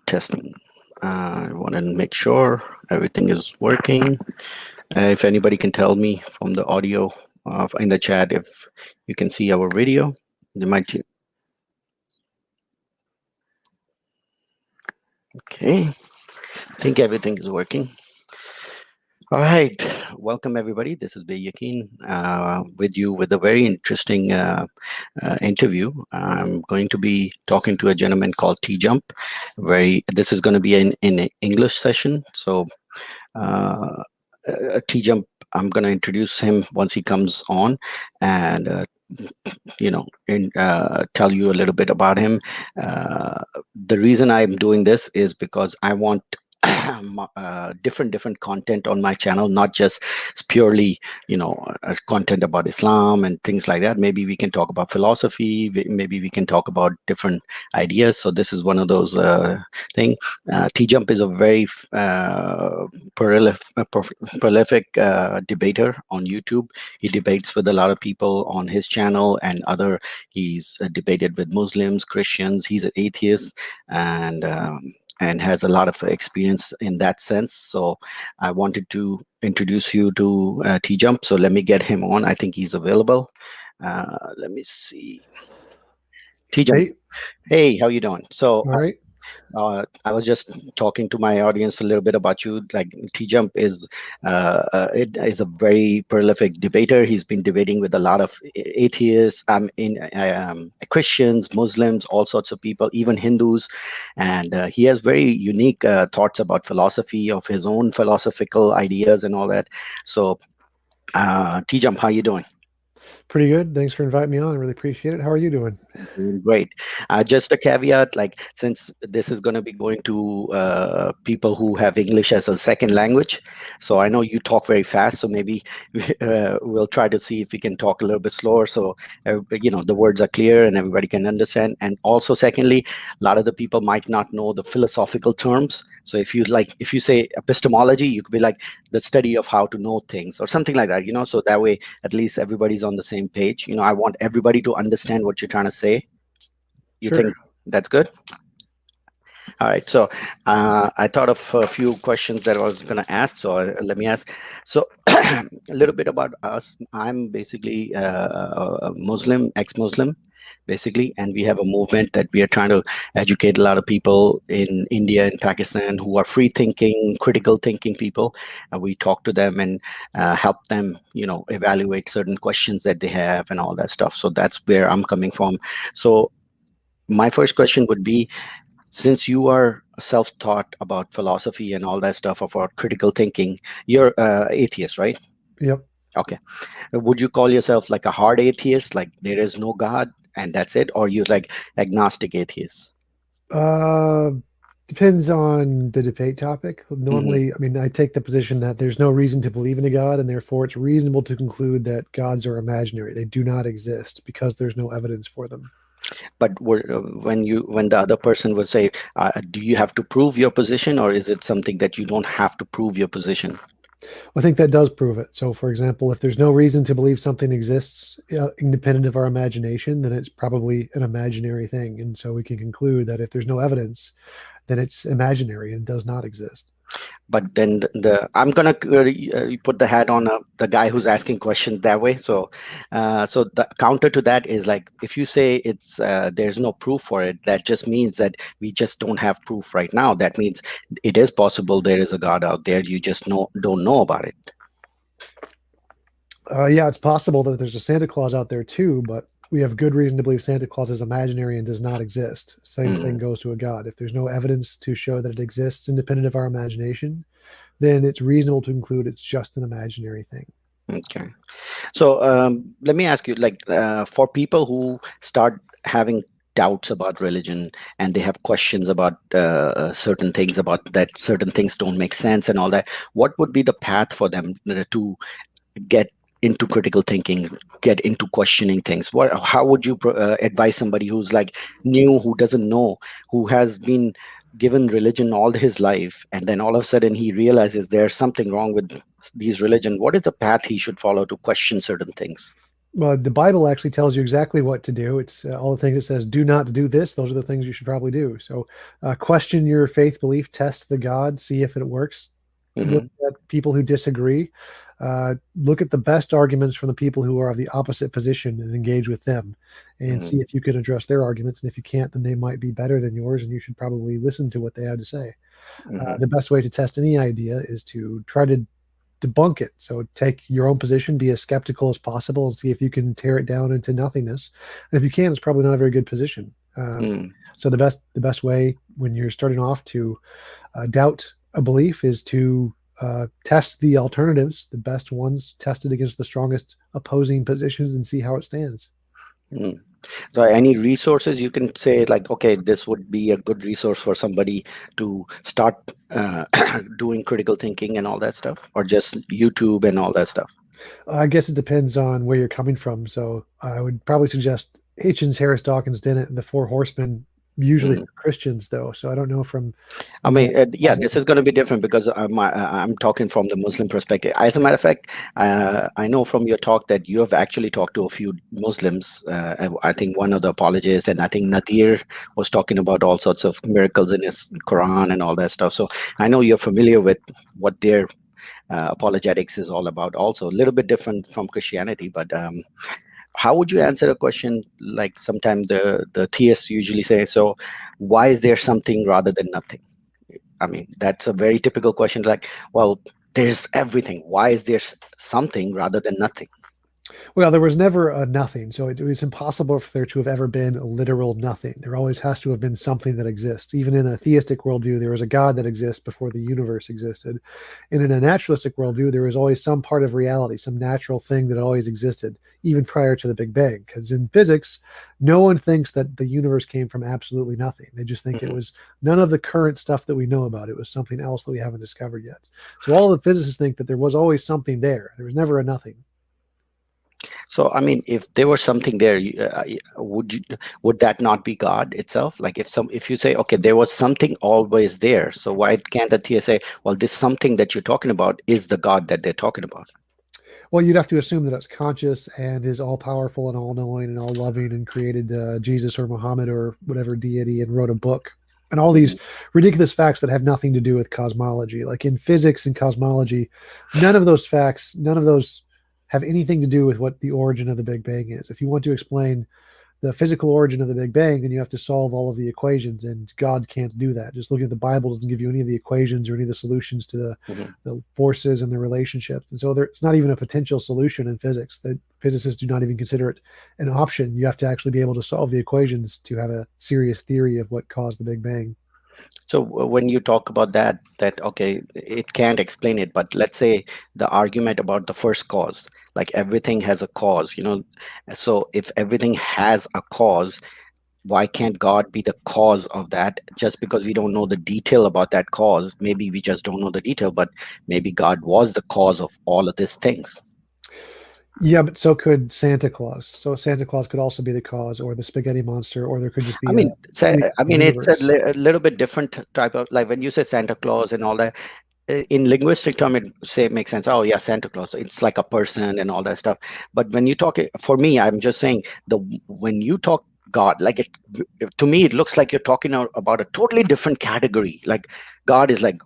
Testing. I want to make sure everything is working. If anybody can tell me from the audio in the chat if you can see our video, they might. Okay, I think everything is working. All right, welcome everybody. This is Yakin with you with a very interesting interview. I'm going to be talking to a gentleman called TJump. This is going to be in an English session. So TJump, I'm going to introduce him once he comes on, and tell you a little bit about him. The reason I'm doing this is because I want different content on my channel, not just purely content about Islam and things like that. Maybe we can talk about philosophy, maybe we can talk about different ideas. So this is one of those things. TJump is a very prolific debater on YouTube. He debates with a lot of people on his channel and other. He's debated with Muslims, Christians. He's an atheist, and has a lot of experience in that sense. So I wanted to introduce you to TJump. So let me get him on. I think he's available. Let me see. TJump. Hey, how you doing? So all right. I was just talking to my audience a little bit about you. Like TJump is a very prolific debater. He's been debating with a lot of atheists, Christians, Muslims, all sorts of people, even Hindus, and he has very unique thoughts about philosophy, of his own philosophical ideas and all that. So, TJump, how you doing? Pretty good. Thanks for inviting me on. I really appreciate it. How are you doing? Doing great. Just a caveat, like since this is going to be going to people who have English as a second language, so I know you talk very fast, so maybe we'll try to see if we can talk a little bit slower, so the words are clear and everybody can understand. And also, secondly, a lot of the people might not know the philosophical terms. So if you say epistemology, you could be like the study of how to know things or something like that, so that way at least everybody's on the same page. I want everybody to understand what you're trying to say. You Sure. think that's good? All right. So I thought of a few questions that I was going to ask. So let me ask. So a little bit about us. I'm basically a Muslim, ex-Muslim, basically, and we have a movement that we are trying to educate a lot of people in India and Pakistan who are free thinking, critical thinking people. And we talk to them and help them, evaluate certain questions that they have and all that stuff. So that's where I'm coming from. So my first question would be, since you are self-taught about philosophy and all that stuff about critical thinking, you're atheist, right? Yep. Okay. Would you call yourself like a hard atheist, like there is no God and that's it, or you like agnostic atheist? Uh, Depends on the debate topic. Normally, I mean, I take the position that there's no reason to believe in a God, and therefore it's reasonable to conclude that gods are imaginary. They do not exist because there's no evidence for them. But when the other person would say, do you have to prove your position, or is it something that you don't have to prove your position? I think that does prove it. So, for example, if there's no reason to believe something exists independent of our imagination, then it's probably an imaginary thing. And so we can conclude that if there's no evidence, then it's imaginary and does not exist. But then I'm gonna put the hat on the guy who's asking questions that way. So the counter to that is, like, if you say it's there's no proof for it, that just means that we just don't have proof right now. That means it is possible there is a God out there, you just don't know about it. Yeah, it's possible that there's a Santa Claus out there too, but we have good reason to believe Santa Claus is imaginary and does not exist. Same thing goes to a God. If there's no evidence to show that it exists independent of our imagination, then it's reasonable to conclude it's just an imaginary thing. Okay. So let me ask you, like, for people who start having doubts about religion and they have questions about certain things, about that certain things don't make sense and all that, what would be the path for them to get into critical thinking, get into questioning things? How would you advise somebody who's like new, who doesn't know, who has been given religion all his life, and then all of a sudden he realizes there's something wrong with these religion? What is the path he should follow to question certain things? Well, the Bible actually tells you exactly what to do. It's all the things it says, do not do this. Those are the things you should probably do. So question your faith belief, test the God, see if it works. Look Hmm. at people who disagree. Look at the best arguments from the people who are of the opposite position and engage with them and Hmm. see if you can address their arguments. And if you can't, then they might be better than yours, and you should probably listen to what they have to say. Hmm. The best way to test any idea is to try to debunk it. So take your own position, be as skeptical as possible, and see if you can tear it down into nothingness. And if you can, it's probably not a very good position. Hmm. So the best way when you're starting off to doubt a belief is to test the alternatives, the best ones, test it against the strongest opposing positions, and see how it stands. Hmm. So, any resources you can say, like, okay, this would be a good resource for somebody to start doing critical thinking and all that stuff, or just YouTube and all that stuff? I guess it depends on where you're coming from. So I would probably suggest Hitchens, Harris Dawkins, Dennett, and the Four Horsemen, usually Mm. for Christians, though. So I don't know from I a mean, yeah, this is going to be different because I'm talking from the Muslim perspective. As a matter of fact, I know from your talk that you have actually talked to a few Muslims. I think one of the apologists, and I think Nadir was talking about all sorts of miracles in his Quran and all that stuff. So I know you're familiar with what their apologetics is all about. Also, a little bit different from Christianity, but how would you answer a question like sometimes the theists usually say, so why is there something rather than nothing? I mean, that's a very typical question. Like, well, there's everything. Why is there something rather than nothing? Well, there was never a nothing, so it was impossible for there to have ever been a literal nothing. There always has to have been something that exists. Even in a theistic worldview, there was a God that exists before the universe existed. And in a naturalistic worldview, there was always some part of reality, some natural thing that always existed, even prior to the Big Bang. Because in physics, no one thinks that the universe came from absolutely nothing. They just think it Mhm. was none of the current stuff that we know about. It was something else that we haven't discovered yet. So all the physicists think that there was always something there. There was never a nothing. So, I mean, if there was something there, would that not be God itself? Like, if you say, okay, there was something always there, so why can't the theist say, well, this something that you're talking about is the God that they're talking about? Well, you'd have to assume that it's conscious and is all powerful and all knowing and all loving and created Jesus or Muhammad or whatever deity and wrote a book. And all these Mhm. ridiculous facts that have nothing to do with cosmology. Like in physics and cosmology, none of those facts, none of those have anything to do with what the origin of the Big Bang is. If you want to explain the physical origin of the Big Bang, then you have to solve all of the equations, and God can't do that. Just looking at the Bible doesn't give you any of the equations or any of the solutions to Mhm. the forces and the relationships. And so it's not even a potential solution in physics. That physicists do not even consider it an option. You have to actually be able to solve the equations to have a serious theory of what caused the Big Bang. So when you talk about that okay, it can't explain it, but let's say the argument about the first cause, like everything has a cause, so if everything has a cause, why can't God be the cause of that? Just because we don't know the detail about that cause, maybe we just don't know the detail, but maybe God was the cause of all of these things. Yeah, but so could Santa Claus. So Santa Claus could also be the cause, or the spaghetti monster, or there could just I be a mean, creator I of the mean, it's a, universe. a little bit different type of, like when you say Santa Claus and all that, in linguistic term, it say makes sense. Oh yeah, Santa Claus. It's like a person and all that stuff. But when you talk, for me, I'm just saying when you talk God, like to me, it looks like you're talking about a totally different category. Like God is like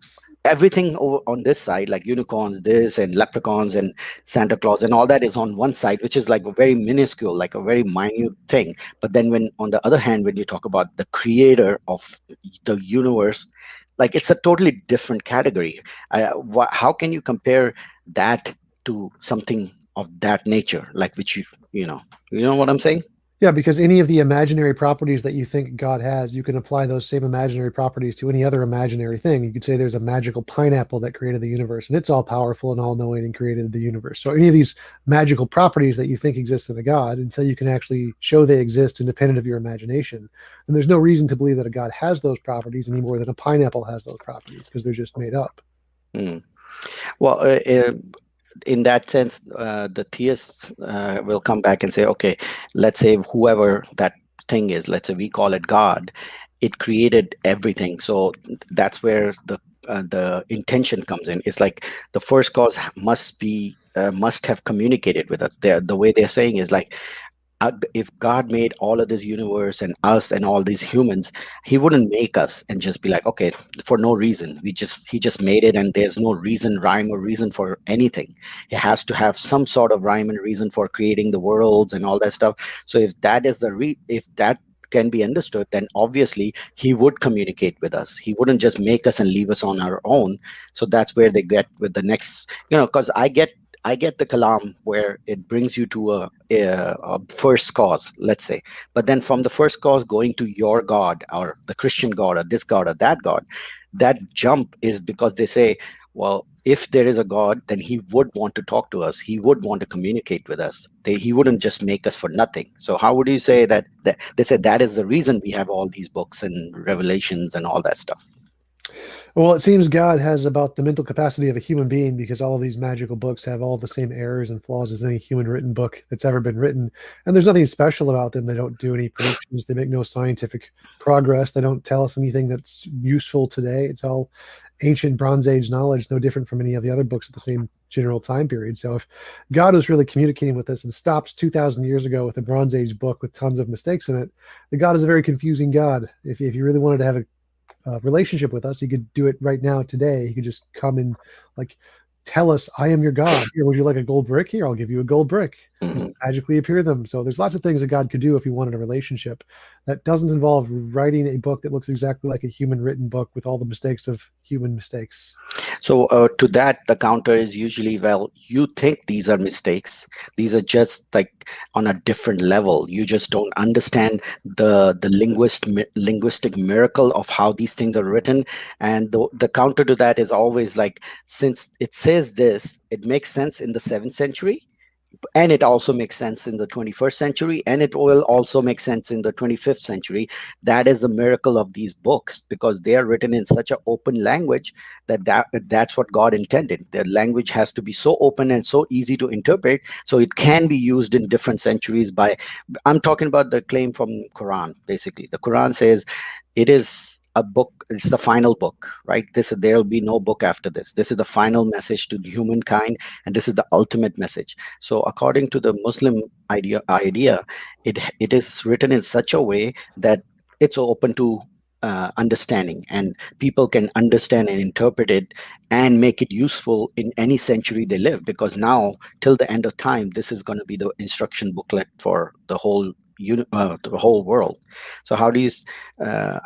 everything over on this side, like unicorns, this and leprechauns and Santa Claus and all that is on one side, which is like a very minuscule, like a very minute thing. But then when on the other hand, when you talk about the creator of the universe, like it's a totally different category. How can you compare that to something of that nature, like which you know what I'm saying? Yeah, because any of the imaginary properties that you think God has, you can apply those same imaginary properties to any other imaginary thing. You could say there's a magical pineapple that created the universe, and it's all powerful and all knowing and created the universe. So any of these magical properties that you think exist in a God, until you can actually show they exist independent of your imagination, then there's no reason to believe that a God has those properties any more than a pineapple has those properties, because they're just made up. Hmm. Well, in that sense, the theists will come back and say, okay, let's say whoever that thing is, let's say we call it God, it created everything. So that's where the intention comes in. It's like the first cause must be must have communicated with us. The way they're saying is like, if God made all of this universe and us and all these humans, he wouldn't make us and just be like, okay, for no reason. He just made it, and there's no reason, rhyme or reason for anything. It has to have some sort of rhyme and reason for creating the worlds and all that stuff. So if that is if that can be understood, then obviously he would communicate with us. He wouldn't just make us and leave us on our own. So that's where they get with the next, because I get the kalam where it brings you to a first cause, let's say. But then from the first cause going to your God or the Christian God or this God or that jump is because they say, well, if there is a God, then he would want to talk to us. He would want to communicate with us. He wouldn't just make us for nothing. So how would you say that they said that is the reason we have all these books and revelations and all that stuff? Well, it seems God has about the mental capacity of a human being because all of these magical books have all the same errors and flaws as any human written book that's ever been written. And there's nothing special about them. They don't do any predictions. They make no scientific progress. They don't tell us anything that's useful today. It's all ancient Bronze Age knowledge, no different from any of the other books at the same general time period. So if God was really communicating with us and stopped 2,000 years ago with a Bronze Age book with tons of mistakes in it, the God is a very confusing God. If you really wanted to have a relationship with us, he could do it right now today. He could just come and like tell us, I am your God. Here, would you like a gold brick? Here, I'll give you a gold brick. Just Mhm. magically appear them. So there's lots of things that God could do if he wanted a relationship. That doesn't involve writing a book that looks exactly like a human written book with all the mistakes of human mistakes. So to that, the counter is usually, well, you think these are mistakes. These are just like on a different level. You just don't understand the linguistic miracle of how these things are written. And the counter to that is always like, since it says this, it makes sense in the 7th century, and it also makes sense in the 21st century, and it will also make sense in the 25th century. That is the miracle of these books, because they are written in such an open language that's what God intended. The language has to be so open and so easy to interpret, so it can be used in different centuries. By I'm talking about the claim from Quran. Basically, the Quran says it is a book. It's the final book, right? There'll be no book after this. This is the final message to humankind, and this is the ultimate message. So according to the Muslim idea, it is written in such a way that it's open to understanding, and people can understand and interpret it and make it useful in any century they live, because now till the end of time, this is going to be the instruction booklet for the whole world. So how do you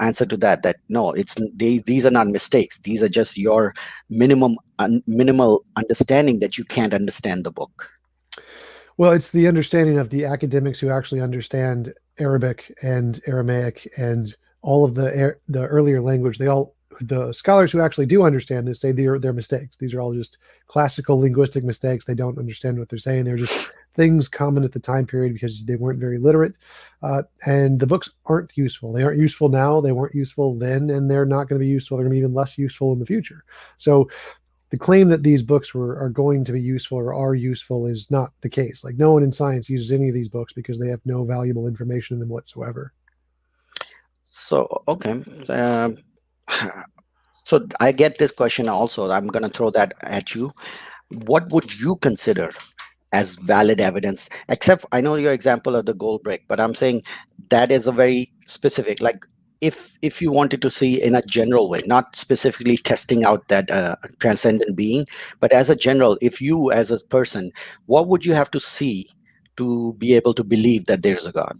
answer to that no, these are not mistakes, these are just your minimal understanding that you can't understand the book? Well, it's the understanding of the academics who actually understand Arabic and Aramaic and all of the earlier language. The scholars who actually do understand this say they're mistakes. These are all just classical linguistic mistakes. They don't understand what they're saying. They're just things common at the time period because they weren't very literate. And the books aren't useful. They aren't useful now. They weren't useful then, and they're not going to be useful. They're going to be even less useful in the future. So the claim that these books are going to be useful or are useful is not the case. Like no one in science uses any of these books because they have no valuable information in them whatsoever. So okay, um, so I get this question also. I'm going to throw that at you. What would you consider as valid evidence? Except I know your example of the gold brick, but I'm saying that is a very specific, like, if you wanted to see in a general way, not specifically testing out that transcendent being, but as a general, if you as a person, what would you have to see to be able to believe that there's a God?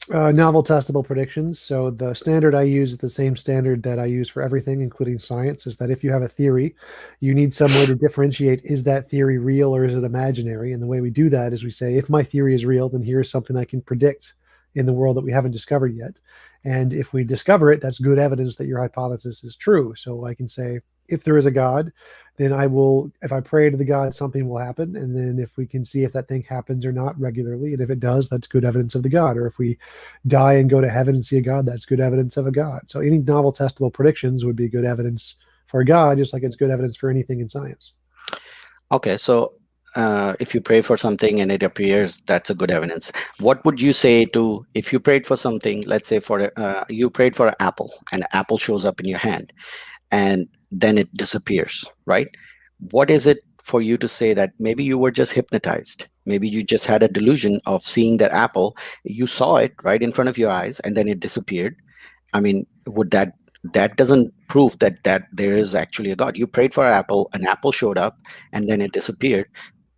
Novel testable predictions. So the standard I use is the same standard that I use for everything, including science, is that if you have a theory, you need some way to differentiate, is that theory real or is it imaginary? And the way we do that is we say, if my theory is real, then here's something I can predict in the world that we haven't discovered yet. And if we discover it, that's good evidence that your hypothesis is true. So I can say, if there is a God, then if I pray to the God, something will happen. And then if we can see if that thing happens or not regularly, and if it does, that's good evidence of the God. Or if we die and go to heaven and see a God, that's good evidence of a God. So any novel testable predictions would be good evidence for a God, just like it's good evidence for anything in science. Okay, so if you pray for something and it appears, that's a good evidence. What would you say to, if you prayed for something, let's say you prayed for an apple, and an apple shows up in your hand and then it disappears, right? What is it for you to say that maybe you were just hypnotized? Maybe you just had a delusion of seeing that apple. You saw it right in front of your eyes, and then it disappeared. I mean, would that doesn't prove that there is actually a God? You prayed for an apple showed up, and then it disappeared.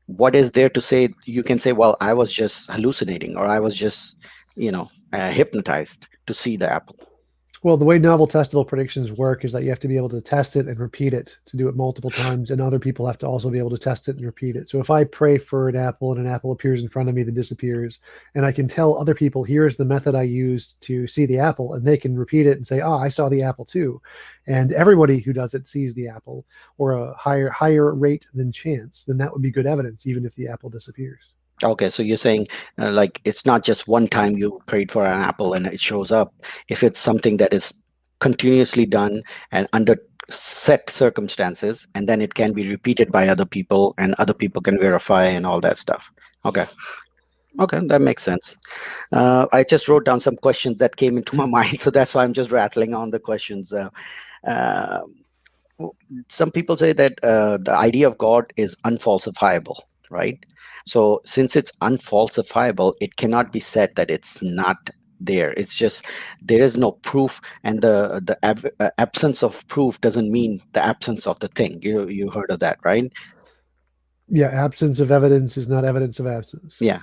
What is there to say? You can say, well, I was just hallucinating, or I was just, hypnotized to see the apple. Well, the way novel testable predictions work is that you have to be able to test it and repeat it to do it multiple times, and other people have to also be able to test it and repeat it. So if I pray for an apple and an apple appears in front of me that disappears, and I can tell other people, here's the method I used to see the apple, and they can repeat it and say, I saw the apple too. And everybody who does it sees the apple, or a higher rate than chance, then that would be good evidence, even if the apple disappears. Okay, so you're saying, like, it's not just one time you prayed for an apple and it shows up. If it's something that is continuously done and under set circumstances, and then it can be repeated by other people, and other people can verify and all that stuff. Okay, okay, that makes sense. I just wrote down some questions that came into my mind, so that's why I'm just rattling on the questions. Uh, some people say that the idea of God is unfalsifiable, right? So since it's unfalsifiable, it cannot be said that it's not there. It's just there is no proof, and the absence of proof doesn't mean the absence of the thing. You heard of that, right? Yeah, absence of evidence is not evidence of absence. Yeah.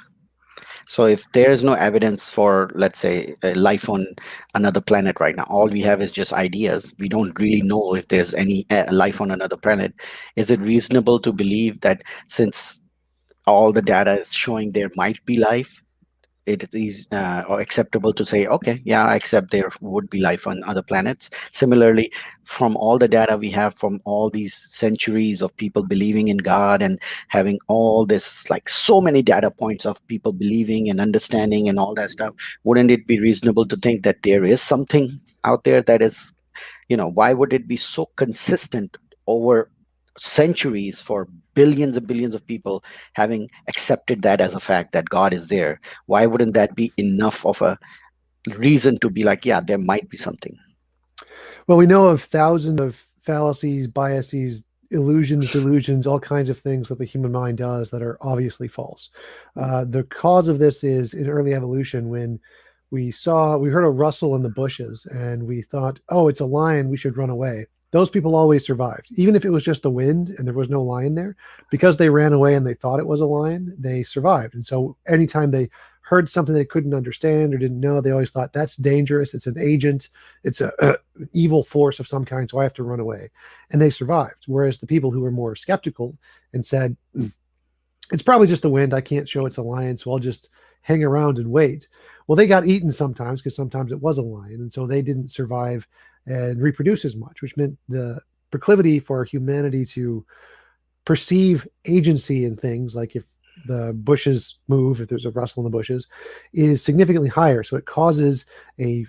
So if there is no evidence for, let's say, life on another planet right now, all we have is just ideas. We don't really know if there's any life on another planet. Is it reasonable to believe that since all the data is showing there might be life, it is or acceptable to say, okay, yeah, I accept there would be life on other planets? Similarly, from all the data we have from all these centuries of people believing in God and having all this, like, so many data points of people believing and understanding and all that stuff, wouldn't it be reasonable to think that there is something out there that is, why would it be so consistent over centuries for billions and billions of people having accepted that as a fact that God is there? Why wouldn't that be enough of a reason to be like, yeah, there might be something? Well, we know of thousands of fallacies, biases, illusions, delusions, all kinds of things that the human mind does that are obviously false. The cause of this is in early evolution when we heard a rustle in the bushes and we thought, oh, it's a lion, we should run away. Those people always survived, even if it was just the wind and there was no lion there, because they ran away and they thought it was a lion, they survived. And so anytime they heard something they couldn't understand or didn't know, they always thought that's dangerous. It's an agent. It's an evil force of some kind. So I have to run away. And they survived. Whereas the people who were more skeptical and said, it's probably just the wind. I can't show it's a lion. So I'll just hang around and wait. Well, they got eaten sometimes because sometimes it was a lion. And so they didn't survive and reproduce as much, which meant the proclivity for humanity to perceive agency in things, like if the bushes move, if there's a rustle in the bushes, is significantly higher. So it causes a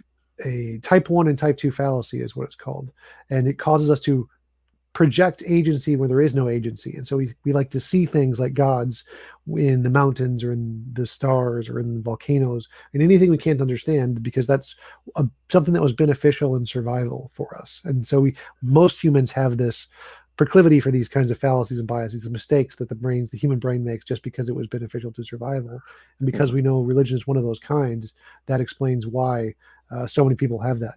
type 1 and type 2 fallacy is what it's called. And it causes us to project agency where there is no agency. And so we like to see things like gods in the mountains or in the stars or in volcanoes and anything we can't understand, because that's something that was beneficial in survival for us. And so most humans have this proclivity for these kinds of fallacies and biases, the mistakes that the human brain makes just because it was beneficial to survival. And because we know religion is one of those kinds, that explains why so many people have that.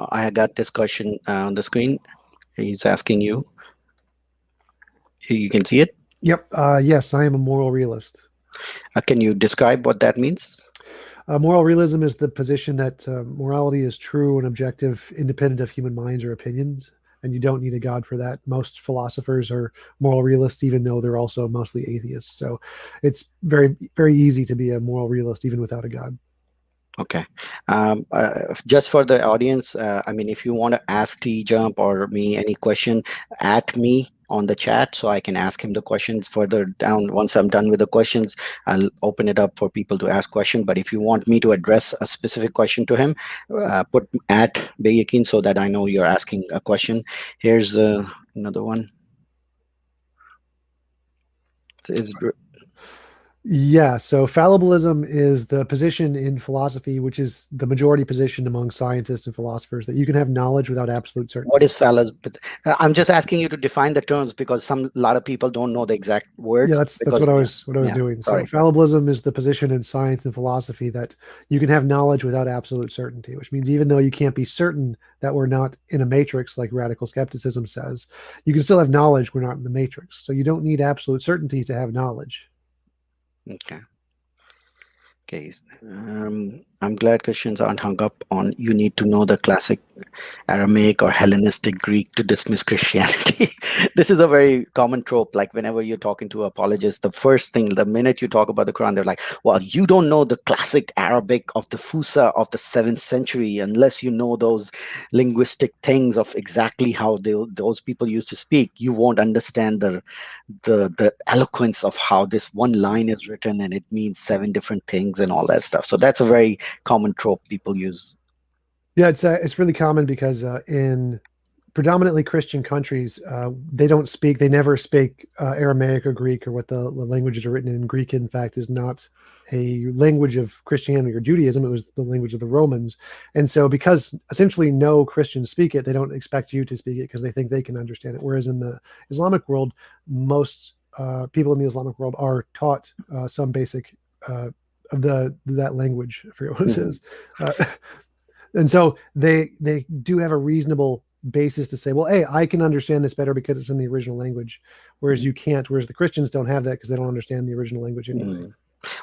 I got this question on the screen. He's asking you. You can see it? Yep. Yes, I am a moral realist. Can you describe what that means? Moral realism is the position that morality is true and objective, independent of human minds or opinions, and you don't need a god for that. Most philosophers are moral realists, even though they're also mostly atheists. So it's very, very easy to be a moral realist even without a god. Okay. Just for the audience, I mean, if you want to ask TJump or me any question, at me on the chat so I can ask him the questions further down. Once I'm done with the questions, I'll open it up for people to ask questions. But if you want me to address a specific question to him, put at Beyakin so that I know you're asking a question. Here's another one. Yeah, so fallibilism is the position in philosophy, which is the majority position among scientists and philosophers, that you can have knowledge without absolute What certainty. is fallacy? I'm just asking you to define the terms because a lot of people don't know the exact Yeah, words that's because, yeah, what I was yeah, doing. So sorry. fallibilism is the position in science and philosophy that you can have knowledge without absolute certainty, which means even though you can't be certain that we're not in a matrix like radical skepticism says, you can still have knowledge we're not in the matrix. So you don't need absolute certainty to have knowledge. Okay. Okay. I'm glad Christians aren't hung up on you need to know the classic Aramaic or Hellenistic Greek to dismiss Christianity. This is a very common trope. Like whenever you're talking to apologists, the first thing, the minute you talk about the Quran, they're like, well, you don't know the classic Arabic of the Fusa of the 7th century unless you know those linguistic things of exactly how those people used to speak. You won't understand the eloquence of how this one line is written and it means 7 different things and all that stuff. So that's a very common trope people use. Yeah, it's really common because in predominantly Christian countries, they never speak Aramaic or Greek or what the languages are written in. Greek, in fact, is not a language of Christianity or Judaism. It was the language of the Romans. And so, because essentially no Christians speak it, they don't expect you to speak it because they think they can understand it. Whereas in the Islamic world, most people in the Islamic world are taught some basic of that language. I forget what it Mhm. is. Uh, and so they do have a reasonable basis to say, well, hey, I can understand this better because it's in the original language, whereas you can't. Whereas the Christians don't have that because they don't understand the original language anyway. Mhm.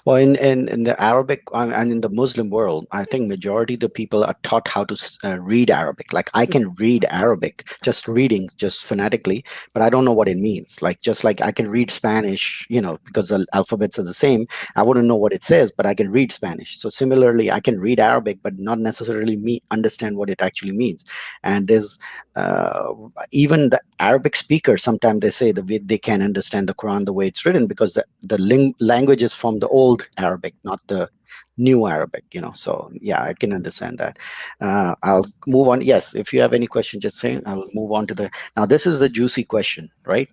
Well, in the Arabic and in the Muslim world, I think majority of the people are taught how to read Arabic. Like I can read Arabic, just reading, just phonetically, but I don't know what it means. Like just like I can read Spanish, because the alphabets are the same. I wouldn't know what it says, but I can read Spanish. So similarly, I can read Arabic, but not necessarily me understand what it actually means. And there's uh, even the Arabic speakers, sometimes they say the way they can understand the Quran the way it's written because the language is from the old Arabic, not the new Arabic. So yeah, I can understand that. I'll move on. Yes, if you have any question, just say. I'll move on to the. Now, this is a juicy question, right?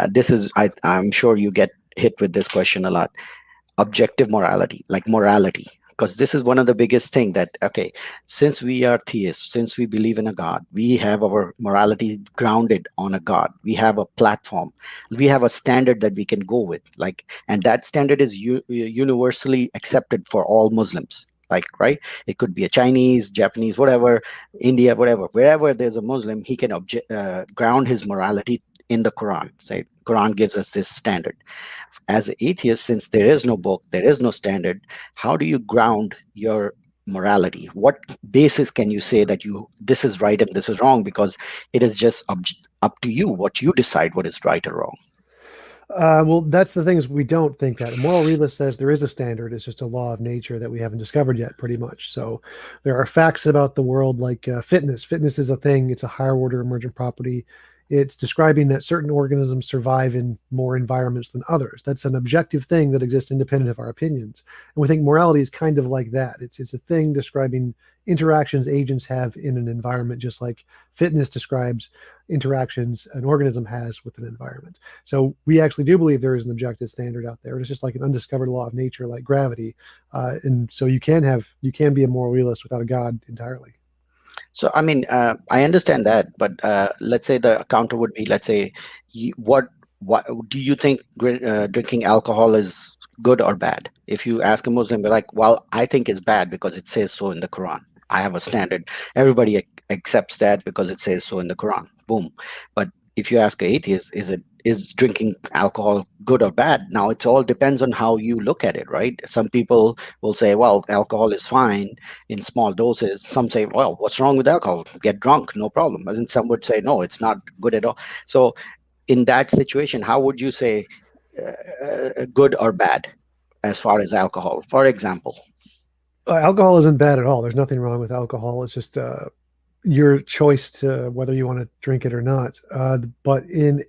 This is I'm sure you get hit with this question a lot. Objective morality, like morality, because this is one of the biggest thing that, okay, since we are theists, since we believe in a god, we have our morality grounded on a god, we have a platform, we have a standard that we can go with, like, and that standard is universally accepted for all Muslims, like, right? It could be a Chinese, Japanese, whatever, India, whatever, wherever there's a Muslim, he can ground his morality in the Quran. Say Quran gives us this standard. As an atheist, since there is no book, there is no standard, how do you ground your morality? What basis can you say that this is right and this is wrong? Because it is just up to you what you decide what is right or wrong. Well, that's the thing is we don't think that. A moral realist says there is a standard. It's just a law of nature that we haven't discovered yet, pretty much. So there are facts about the world like fitness. Fitness is a thing. It's a higher order emergent property. It's describing that certain organisms survive in more environments than others. That's an objective thing that exists independent of our opinions. And we think morality is kind of like that. It's a thing describing interactions agents have in an environment, just like fitness describes interactions an organism has with an environment. So we actually do believe there is an objective standard out there. It's just like an undiscovered law of nature, like gravity. And so you can be a moral realist without a god entirely. So, I mean, I understand that, but let's say the counter would be, let's say, what do you think drinking alcohol is good or bad? If you ask a Muslim, they're like, well, I think it's bad because it says so in the Quran. I have a standard. Everybody accepts that because it says so in the Quran. Boom. But if you ask an atheist, is drinking alcohol good or bad? Now, it all depends on how you look at it, right? Some people will say, well, alcohol is fine in small doses. Some say, well, what's wrong with alcohol? Get drunk, no problem. And some would say, no, it's not good at all. So, in that situation, how would you say good or bad as far as alcohol, for example? Alcohol isn't bad at all. There's nothing wrong with alcohol. It's just your choice to whether you want to drink it or not. But in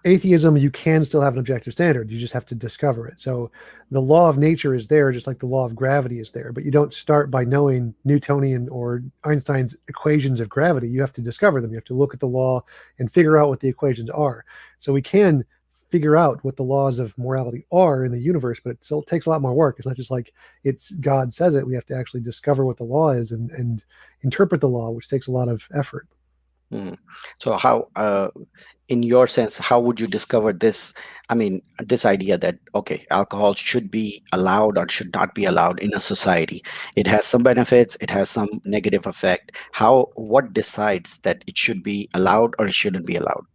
atheism, you can still have an objective standard. You just have to discover it. So the law of nature is there, just like the law of gravity is there. But you don't start by knowing Newtonian or Einstein's equations of gravity. You have to discover them. You have to look at the law and figure out what the equations are. So we can figure out what the laws of morality are in the universe, but it still takes a lot more work. It's not just like it's God says it. We have to actually discover what the law is and interpret the law, which takes a lot of effort. Mhm. So how, in your sense, how would you discover this? I mean, this idea that, okay, alcohol should be allowed or should not be allowed in a society. It has some benefits, it has some negative effect. What decides that it should be allowed or it shouldn't be allowed?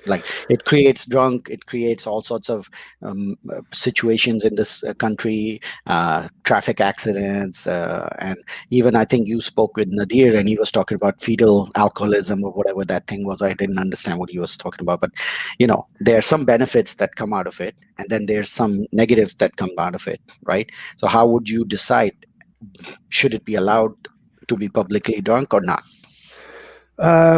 Like, it creates drunk, it creates all sorts of situations in this country, traffic accidents, and even I think you spoke with Nadir and he was talking about fetal alcoholism or whatever that thing was. I didn't understand what he was talking about, but there are some benefits that come out of it, and then there's some negatives that come out of it, right? So how would you decide, should it be allowed to be publicly drunk or not?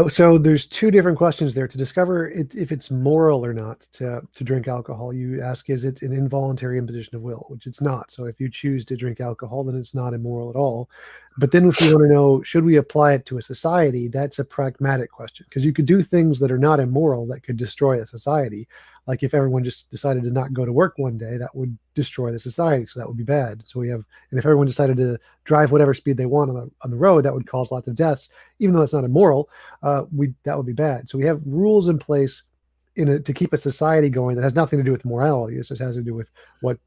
So there's two different questions there. To discover if it's moral or not to drink alcohol, you ask, is it an involuntary imposition of will, which it's not. So if you choose to drink alcohol, then it's not immoral at all. But then if you want to know, should we apply it to a society, that's a pragmatic question, because you could do things that are not immoral that could destroy a society. Like if everyone just decided to not go to work one day, that would destroy the society. So that would be bad. And if everyone decided to drive whatever speed they want on the road, that would cause lots of deaths, even though it's not immoral. That would be bad. So we have rules in place to keep a society going that has nothing to do with morality. It just has to do with what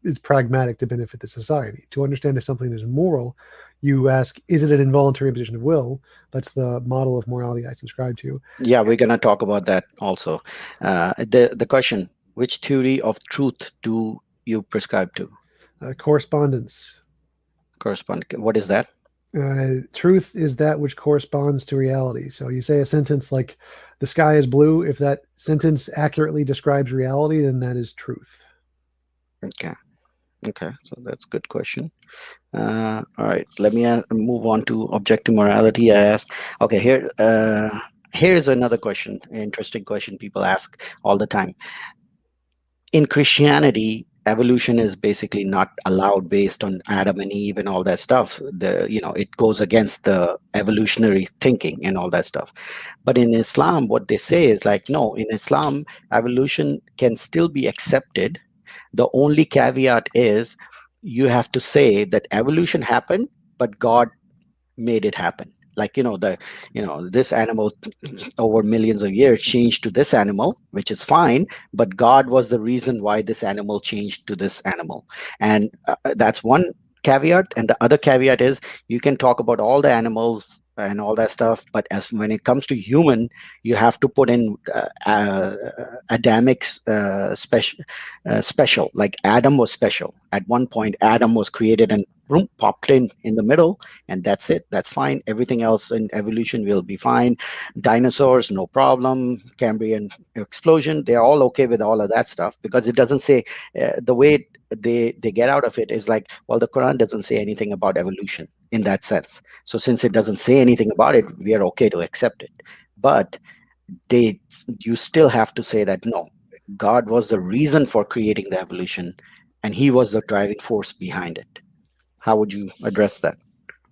is pragmatic to benefit the society. To understand if something is moral, you ask, is it an involuntary imposition of will? That's the model of morality I subscribe to. Yeah, we're going to talk about that also. The question, which theory of truth do you prescribe to? Correspondence. What is that? Truth is that which corresponds to reality. So you say a sentence like, the sky is blue. If that sentence accurately describes reality, then that is truth. Okay. So that's a good question. All right, let me move on to objective morality. I asked. Okay, here's another question, interesting question people ask all the time. In Christianity, evolution is basically not allowed based on Adam and Eve and all that stuff. It goes against the evolutionary thinking and all that stuff. But in Islam, what they say is like, no, in Islam, evolution can still be accepted. The only caveat is you have to say that evolution happened, but God made it happen. Like, this animal over millions of years changed to this animal, which is fine, but God was the reason why this animal changed to this animal. And that's one caveat. And the other caveat is, you can talk about all the animals and all that stuff, but as when it comes to human, you have to put in Adamic special. Like Adam was special. At one point, Adam was created and boom, popped in the middle, and that's it. That's fine. Everything else in evolution will be fine. Dinosaurs, no problem. Cambrian explosion, they're all okay with all of that stuff, because it doesn't say the way they get out of it is like, well, the Quran doesn't say anything about evolution in that sense. So since it doesn't say anything about it, we are okay to accept it. But you still have to say that no, God was the reason for creating the evolution, and he was the driving force behind it. How would you address that?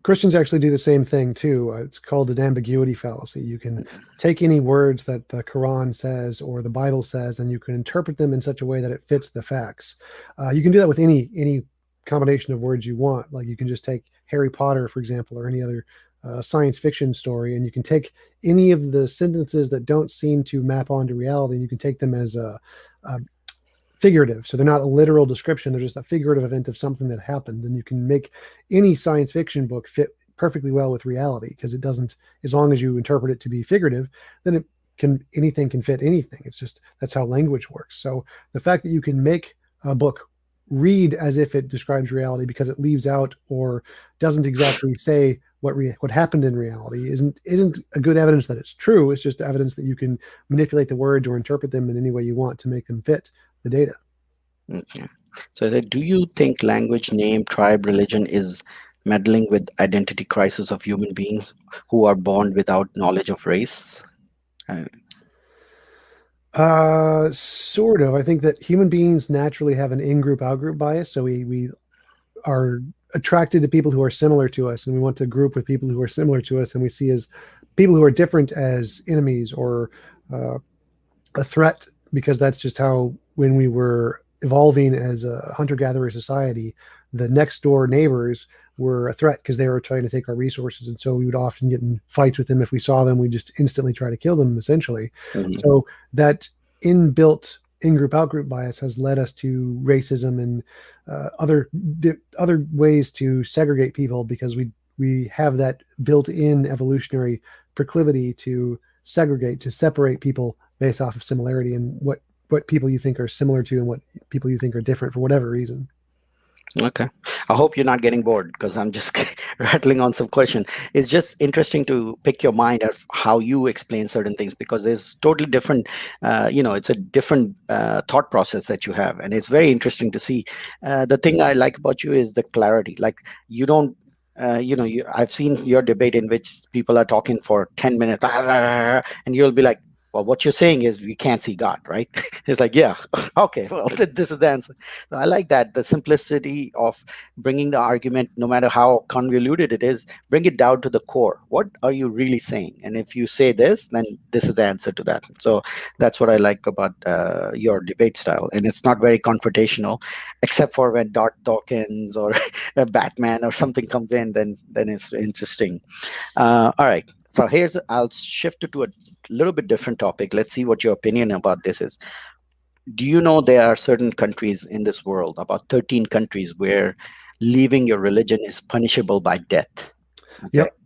Christians actually do the same thing too. It's called an ambiguity fallacy. You can take any words that the Quran says or the Bible says, and you can interpret them in such a way that it fits the facts. You can do that with any combination of words you want. Like you can just take Harry Potter, for example, or any other science fiction story, and you can take any of the sentences that don't seem to map onto reality, and you can take them as a figurative. So they're not a literal description. They're just a figurative event of something that happened. And you can make any science fiction book fit perfectly well with reality, because it doesn't, as long as you interpret it to be figurative, then anything can fit anything. It's just, that's how language works. So the fact that you can make a book read as if it describes reality because it leaves out or doesn't exactly say what happened in reality isn't a good evidence that it's true. It's just evidence that you can manipulate the words or interpret them in any way you want to make them fit the data. Okay. So do you think language, name, tribe, religion is meddling with identity crisis of human beings who are born without knowledge of race? Sort of. I think that human beings naturally have an in-group, out-group bias. So we are attracted to people who are similar to us, and we want to group with people who are similar to us, and we see as people who are different as enemies or a threat because that's just how, when we were evolving as a hunter-gatherer society, the next door neighbors were a threat because they were trying to take our resources, and so we would often get in fights with them. If we saw them, we just instantly try to kill them, essentially. Mhm. So that inbuilt in-group out-group bias has led us to racism and other ways to segregate people, because we have that built-in evolutionary proclivity to segregate, to separate people based off of similarity, and what people you think are similar to and what people you think are different for whatever reason. Okay. I hope you're not getting bored because I'm just rattling on some question. It's just interesting to pick your mind of how you explain certain things, because there's totally different, it's a different thought process that you have. And it's very interesting to see. The thing I like about you is the clarity. Like you don't, I've seen your debate in which people are talking for 10 minutes and you'll be like, well, what you're saying is we can't see God, right? It's like, yeah, okay, well, this is the answer. So I like that, the simplicity of bringing the argument, no matter how convoluted it is, bring it down to the core. What are you really saying? And if you say this, then this is the answer to that. So that's what I like about your debate style. And it's not very confrontational, except for when Dart Dawkins or a Batman or something comes in, then it's interesting. All right. So I'll shift it to a little bit different topic. Let's see what your opinion about this is. Do you know there are certain countries in this world, about 13 countries, where leaving your religion is punishable by death? Okay. Yep.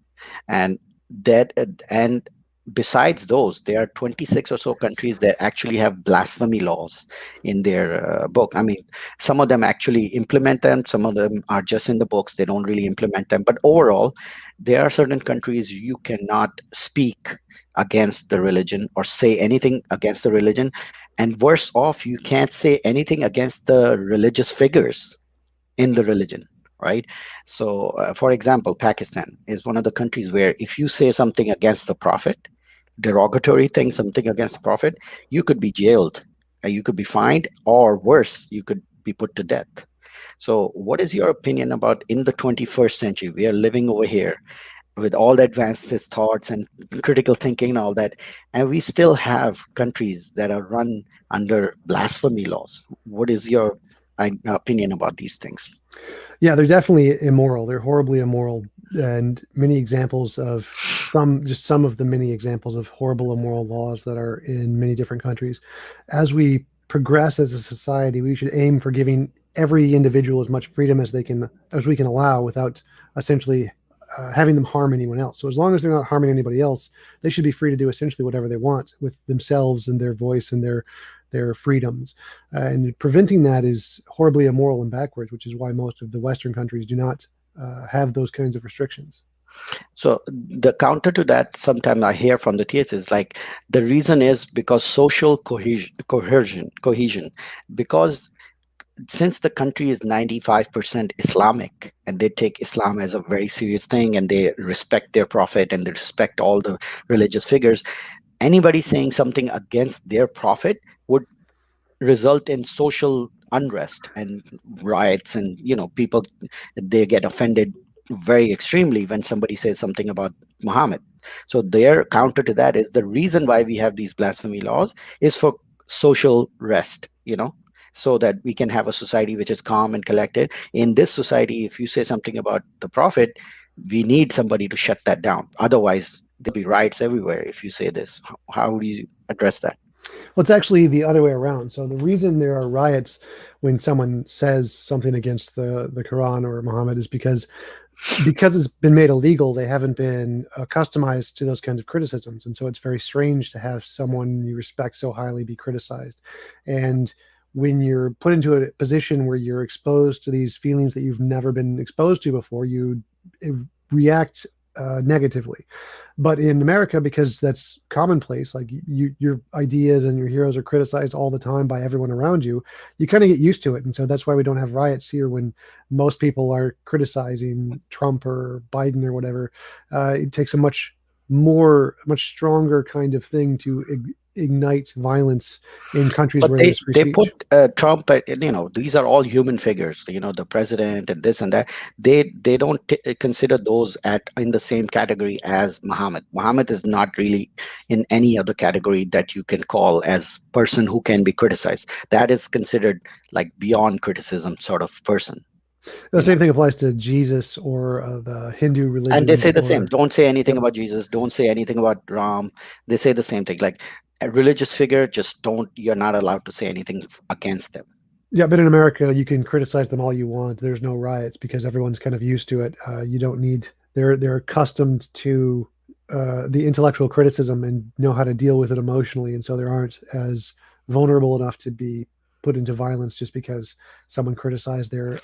And that and besides those, there are 26 or so countries that actually have blasphemy laws in their book. I mean, some of them actually implement them, some of them are just in the books, they don't really implement them. But overall, there are certain countries you cannot speak against the religion or say anything against the religion, and worse off, you can't say anything against the religious figures in the religion, right? So, for example, Pakistan is one of the countries where if you say something against the prophet, derogatory thing, something against the prophet, you could be jailed, you could be fined, or worse, you could be put to death. So, what is your opinion about in the 21st century? We are living over here with all the advanced thoughts and critical thinking and all that, and we still have countries that are run under blasphemy laws. What is your opinion about these things? Yeah, they're definitely immoral. They're horribly immoral, and many examples of some of the many examples of horrible immoral laws that are in many different countries. As we progress as a society, we should aim for giving every individual as much freedom as we can allow, without essentially having them harm anyone else. So as long as they're not harming anybody else, they should be free to do essentially whatever they want with themselves and their voice and their freedoms. And preventing that is horribly immoral and backwards, which is why most of the Western countries do not have those kinds of restrictions. So the counter to that, sometimes I hear from the theists, is like the reason is because social cohesion, because since the country is 95% Islamic and they take Islam as a very serious thing and they respect their prophet and they respect all the religious figures, anybody saying something against their prophet would result in social unrest and riots, and people, they get offended very extremely when somebody says something about Muhammad. So their counter to that is the reason why we have these blasphemy laws is for social rest, so that we can have a society which is calm and collected. In this society, if you say something about the prophet, we need somebody to shut that down, otherwise there'll be riots everywhere if you say this. How do you address that? Well, it's actually the other way around. So the reason there are riots when someone says something against the Quran or Muhammad is because it's been made illegal. They haven't been customized to those kinds of criticisms, and so it's very strange to have someone you respect so highly be criticized. And when you're put into a position where you're exposed to these feelings that you've never been exposed to before, you react negatively. But in America, because that's commonplace, like your ideas and your heroes are criticized all the time by everyone around you, you kind of get used to it. And so that's why we don't have riots here when most people are criticizing Trump or Biden or whatever. It takes a much stronger kind of thing to ignite violence in countries But where they there's free they put speech. Trump these are all human figures, the president and this and that. They don't consider those at in the same category as Muhammad is not really in any other category that you can call as person who can be criticized. That is considered like beyond criticism sort of person. The you know same thing applies to Jesus or the Hindu and they religions say the same, or don't say anything yep. about Jesus, don't say anything about Ram. They say the same thing, like a religious figure, just don't, you're not allowed to say anything against them. Yeah, but in America, you can criticize them all you want. There's no riots because everyone's kind of used to it. You don't need. They're accustomed to the intellectual criticism and know how to deal with it emotionally, and so they aren't as vulnerable enough to be put into violence just because someone criticized their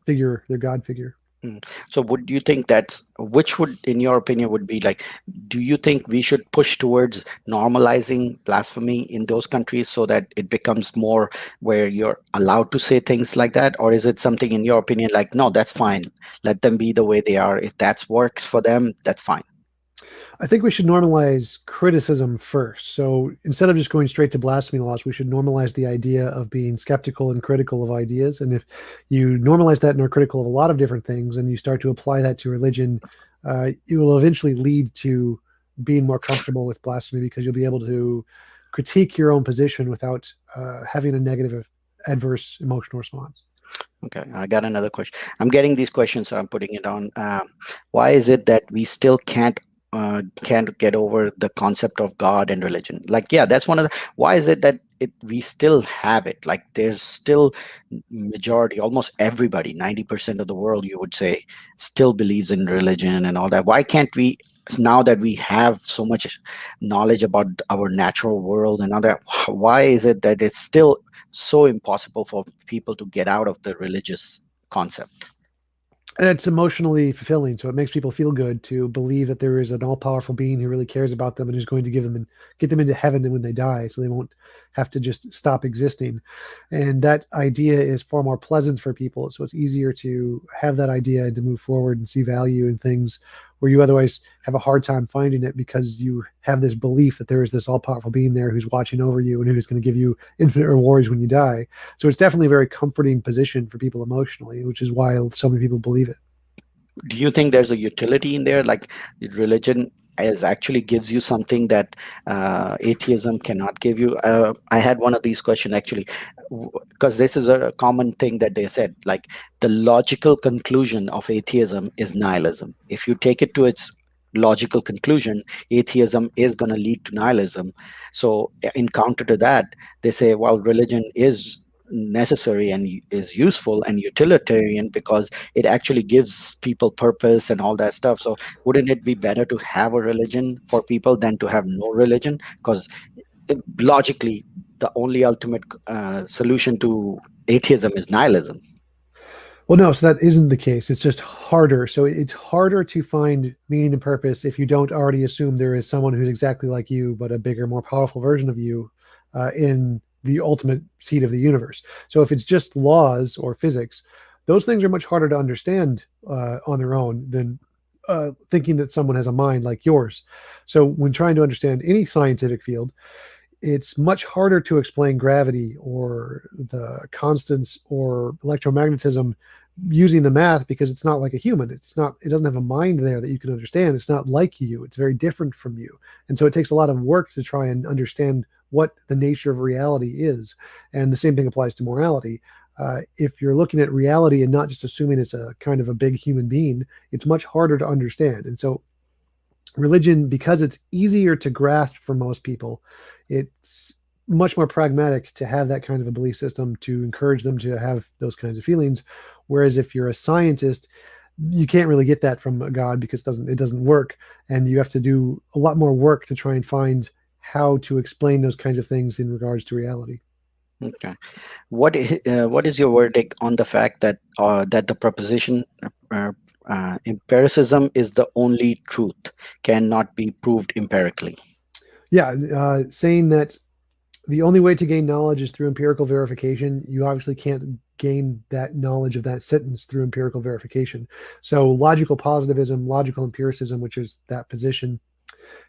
figure, their God figure. Mm. So would you think that's which would, in your opinion, would be like, do you think we should push towards normalizing blasphemy in those countries so that it becomes more where you're allowed to say things like that? Or is it something in your opinion like, no, that's fine. Let them be the way they are. If that works for them, that's fine. I think we should normalize criticism first. So instead of just going straight to blasphemy laws, we should normalize the idea of being skeptical and critical of ideas. And if you normalize that and are critical of a lot of different things, and you start to apply that to religion, it will eventually lead to being more comfortable with blasphemy because you'll be able to critique your own position without having a negative, adverse emotional response. Okay, I got another question. I'm getting these questions, so I'm putting it on. Why is it that we still can't get over the concept of God and religion? Like, yeah, that's one of the. Why is it that we still have it? Like, there's still majority, almost everybody, 90% of the world, you would say, still believes in religion and all that. Why can't we? Now that we have so much knowledge about our natural world and all that, why is it that it's still so impossible for people to get out of the religious concept? It's emotionally fulfilling, so it makes people feel good to believe that there is an all-powerful being who really cares about them and who's going to give them and get them into heaven when they die, so they won't have to just stop existing. And that idea is far more pleasant for people, so it's easier to have that idea and to move forward and see value in things where you otherwise have a hard time finding it because you have this belief that there is this all-powerful being there who's watching over you and who's going to give you infinite rewards when you die. So it's definitely a very comforting position for people emotionally, which is why so many people believe it. Do you think there's a utility in there, like religion is actually gives you something that atheism cannot give you? I had one of these questions actually, because this is a common thing that they said, like the logical conclusion of atheism is nihilism. If you take it to its logical conclusion, atheism is going to lead to nihilism. So in counter to that, they say, well, religion is necessary and is useful and utilitarian because it actually gives people purpose and all that stuff. So wouldn't it be better to have a religion for people than to have no religion? Because logically, the only ultimate solution to atheism is nihilism. Well, no, so that isn't the case. It's just harder. So it's harder to find meaning and purpose if you don't already assume there is someone who's exactly like you, but a bigger, more powerful version of you in the ultimate seat of the universe. So if it's just laws or physics, those things are much harder to understand on their own than thinking that someone has a mind like yours. So when trying to understand any scientific field, it's much harder to explain gravity or the constants or electromagnetism using the math because it's not like a human. It doesn't have a mind there that you can understand. It's not like you. It's very different from you. And so it takes a lot of work to try and understand what the nature of reality is. And the same thing applies to morality. If you're looking at reality and not just assuming it's a kind of a big human being, it's much harder to understand. And so religion, because it's easier to grasp for most people, it's much more pragmatic to have that kind of a belief system to encourage them to have those kinds of feelings. Whereas if you're a scientist, you can't really get that from a God because it doesn't work, and you have to do a lot more work to try and find how to explain those kinds of things in regards to reality. Okay. What is your verdict on the fact that that the proposition uh, empiricism is the only truth, cannot be proved empirically? Yeah, saying that the only way to gain knowledge is through empirical verification. You obviously can't gain that knowledge of that sentence through empirical verification. So logical positivism, logical empiricism, which is that position,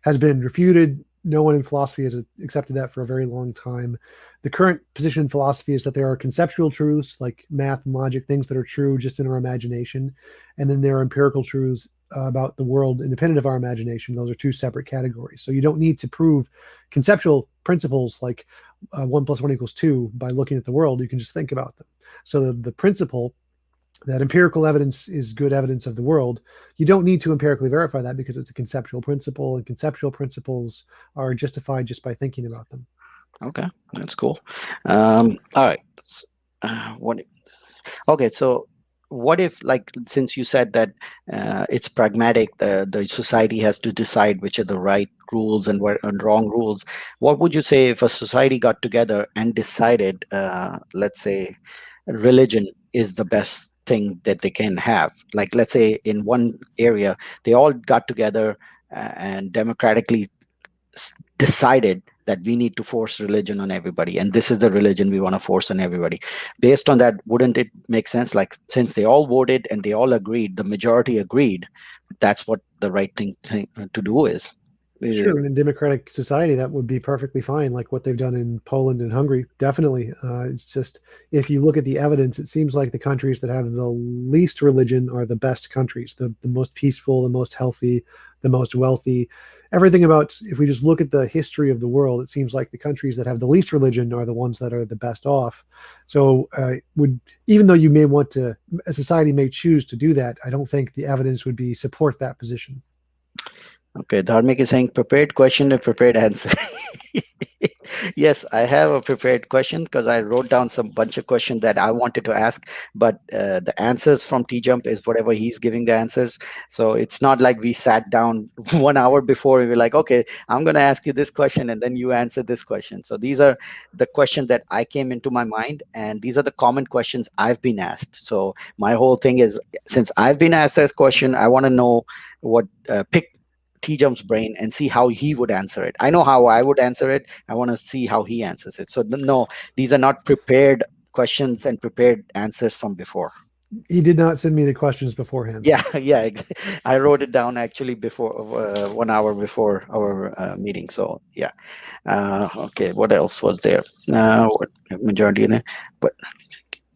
has been refuted no one in philosophy has accepted that for a very long time. The current position in philosophy is that there are conceptual truths like math and logic, things that are true just in our imagination, and then there are empirical truths about the world independent of our imagination. Those are two separate categories. So you don't need to prove conceptual principles like 1 + 1 = 2 by looking at the world. You can just think about them. So the principle that empirical evidence is good evidence of the world, you don't need to empirically verify that because it's a conceptual principle, and conceptual principles are justified just by thinking about them. Okay, that's cool. All right. What? Okay, so what if, like, since you said that it's pragmatic, the society has to decide which are the right rules and what and wrong rules. What would you say if a society got together and decided, let's say, religion is the best thing that they can have? Like, let's say in one area, they all got together and democratically decided that we need to force religion on everybody, and this is the religion we want to force on everybody. Based on that, wouldn't it make sense, like, since they all voted and they all agreed, the majority agreed, that's what the right thing to do is? Uh, Sure, in a democratic society, that would be perfectly fine, like what they've done in Poland and Hungary. Definitely. It's just, if you look at the evidence, it seems like the countries that have the least religion are the best countries, the most peaceful, the most healthy, the most wealthy. Everything about, if we just look at the history of the world, it seems like the countries that have the least religion are the ones that are the best off. So, would even though you may want to, a society may choose to do that, I don't think the evidence would be support that position. Okay, Dharmik is saying prepared question and prepared answer. Yes, I have a prepared question because I wrote down some bunch of questions that I wanted to ask, but the answers from TJump is whatever he's giving the answers. So it's not like we sat down 1 hour before and we're like, okay, I'm going to ask you this question and then you answer this question. So these are the questions that I came into my mind, and these are the common questions I've been asked. So my whole thing is, since I've been asked this question, I want to know what pick T-Jump's brain and see how he would answer it. I know how I would answer it. I want to see how he answers it. So no, these are not prepared questions and prepared answers from before. He did not send me the questions beforehand. Yeah, yeah. I wrote it down actually before 1 hour before our meeting. So yeah. Okay. What else was there? What majority in it? But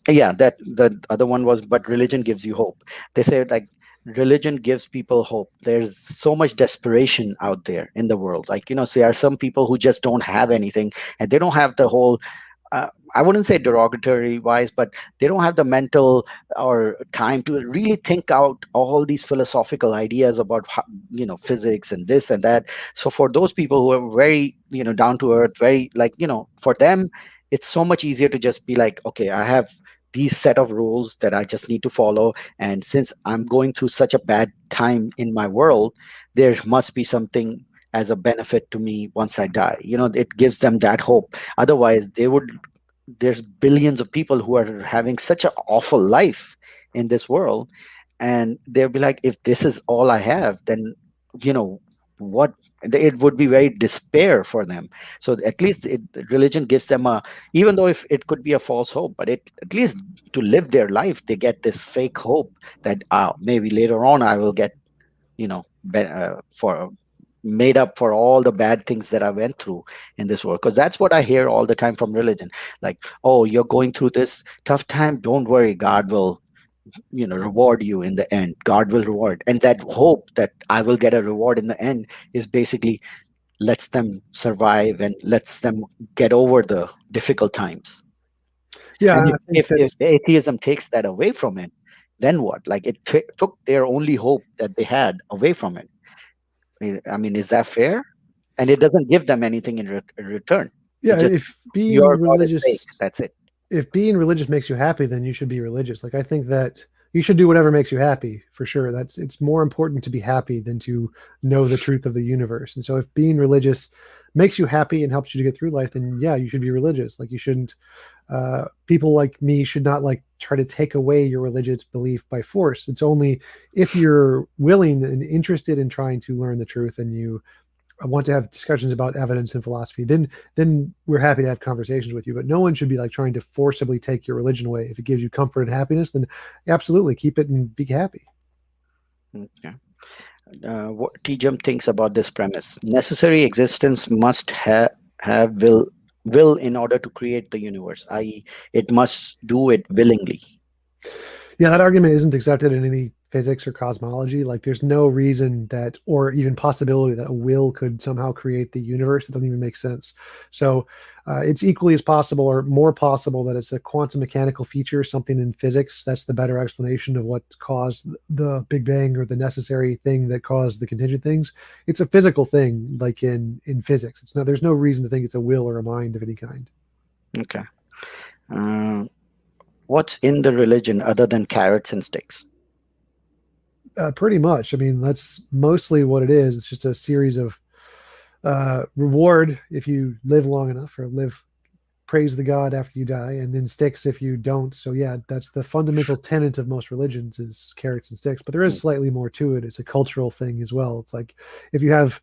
yeah, that the other one was, but religion gives you hope. They say, like, religion gives people hope. There's so much desperation out there in the world, like, so there are some people who just don't have anything, and they don't have the whole, I wouldn't say derogatory wise, but they don't have the mental or time to really think out all these philosophical ideas about how, physics and this and that. So for those people who are very, down to earth, very, like, for them, it's so much easier to just be like, okay, I have these set of rules that I just need to follow, and since I'm going through such a bad time in my world, there must be something as a benefit to me once I die. It gives them that hope. Otherwise, there's billions of people who are having such an awful life in this world, and they'll be like, if this is all I have, then you know what, it would be very despair for them. So at least religion gives them a, even though if it could be a false hope, but it, at least to live their life, they get this fake hope that maybe later on I will get, for made up for all the bad things that I went through in this world. Because that's what I hear all the time from religion. Like, oh, you're going through this tough time, don't worry, God will, reward you in the end. God will reward. And that hope that I will get a reward in the end is basically lets them survive and lets them get over the difficult times. Yeah, And I think if that atheism takes that away from it, then what? Like, it took their only hope that they had away from it. I mean, is that fair? And it doesn't give them anything in return. It yeah, just, if being your God is fake. religious That's it. if being religious makes you happy, then you should be religious. Like I think that you should do whatever makes you happy for sure. It's more important to be happy than to know the truth of the universe. And so if being religious makes you happy and helps you to get through life, then yeah, you should be religious. Like you shouldn't people like me should not like try to take away your religious belief by force. It's only if you're willing and interested in trying to learn the truth and you want to have discussions about evidence and philosophy, then we're happy to have conversations with you. But no one should be like trying to forcibly take your religion away. If it gives you comfort and happiness, then absolutely keep it and be happy. Okay. What TJump thinks about this premise. Necessary existence must have will in order to create the universe, i.e., it must do it willingly. Yeah, that argument isn't accepted in any physics or cosmology. Like, there's no reason that, or even possibility that a will could somehow create the universe. It doesn't even make sense. So, it's equally as possible or more possible that it's a quantum mechanical feature, something in physics. That's the better explanation of what caused the Big Bang or the necessary thing that caused the contingent things. It's a physical thing, like in physics. It's not. There's no reason to think it's a will or a mind of any kind. Okay. Uh, what's in the religion other than carrots and sticks? Pretty much. I mean, that's mostly what it is. It's just a series of reward if you live long enough, or live, praise the god after you die, and then sticks if you don't. So yeah, that's the fundamental tenet of most religions, is carrots and sticks. But there is Hmm. slightly more to it. It's a cultural thing as well. It's like, if you have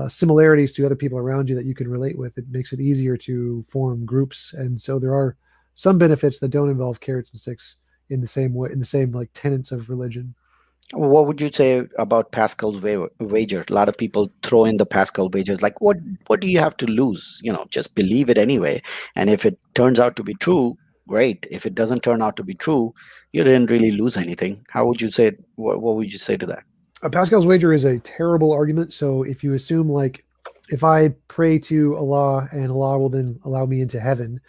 similarities to other people around you that you can relate with, it makes it easier to form groups. And so there are some benefits that don't involve carrots and sticks in the same way, in the same like tenets of religion. What would you say about Pascal's wager? A lot of people throw in the Pascal wagers. Like, what do you have to lose? Just believe it anyway. And if it turns out to be true, great. If it doesn't turn out to be true, you didn't really lose anything. How would you say? What would you say to that? Pascal's wager is a terrible argument. So if you assume, like, if I pray to Allah and Allah will then allow me into heaven,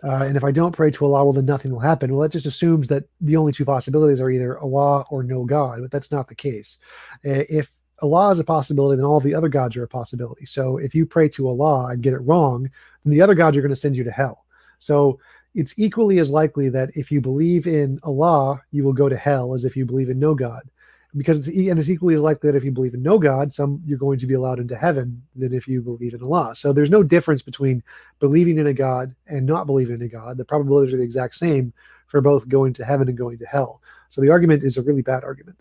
and if I don't pray to Allah, well, then nothing will happen. Well, that just assumes that the only two possibilities are either Allah or no God, but that's not the case. If Allah is a possibility, then all the other gods are a possibility. So if you pray to Allah and get it wrong, then the other gods are going to send you to hell. So it's equally as likely that if you believe in Allah, you will go to hell as if you believe in no God. Because it's equally as likely that if you believe in no God, you're going to be allowed into heaven than if you believe in Allah. So there's no difference between believing in a God and not believing in a God. The probabilities are the exact same for both going to heaven and going to hell. So the argument is a really bad argument.